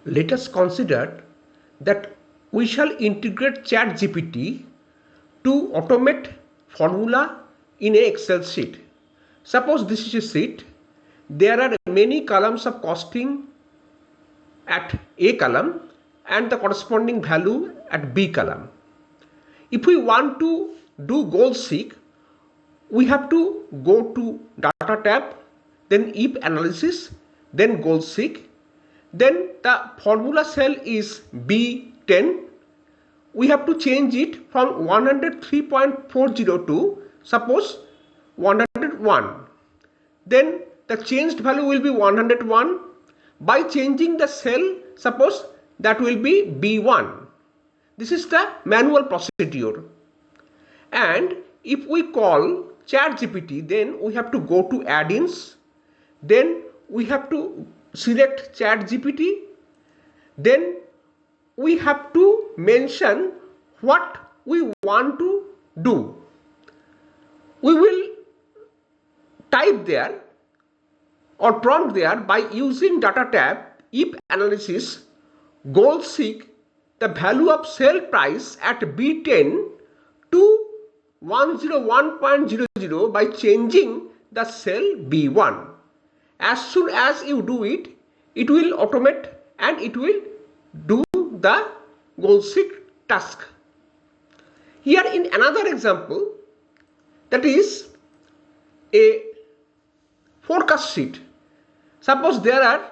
Let us consider that we shall integrate ChatGPT to automate formula in a Excel sheet. Suppose this is a sheet. There are many columns of costing at A column and the corresponding value at B column. If we want to do goal seek, we have to go to data tab, then if analysis, then goal seek, then the formula cell is B10. We have to change it from 103.40 to suppose 101. Then the changed value will be 101. By changing the cell, suppose that will be B1. This is the manual procedure. And if we call ChatGPT, then we have to go to add-ins. Then we have to select ChatGPT. Then we have to mention what we want to do. We will type there or prompt there by using data tab, if analysis, goal seek the value of sale price at B10 to 101.00 by changing the cell B1. As soon as you do it, it will automate and it will do the goal seek task. Here in another example, that is a forecast sheet. Suppose there are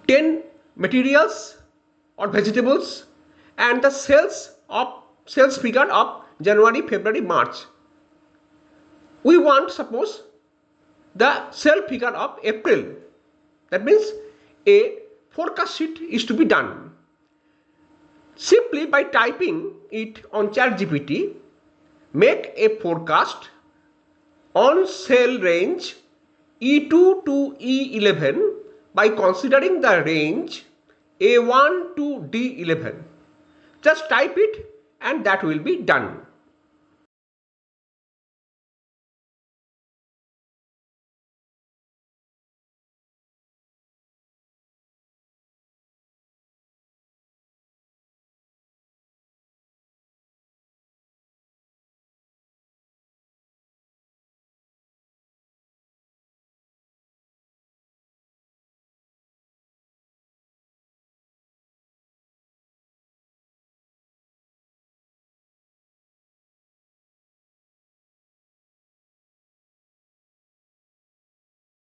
10 materials or vegetables and the sales figure of January, February, March. We want suppose the sale figure of April. That means a forecast sheet is to be done. Simply by typing it on ChatGPT, make a forecast on sale range E2 to E11 by considering the range A1 to D11. Just type it and that will be done.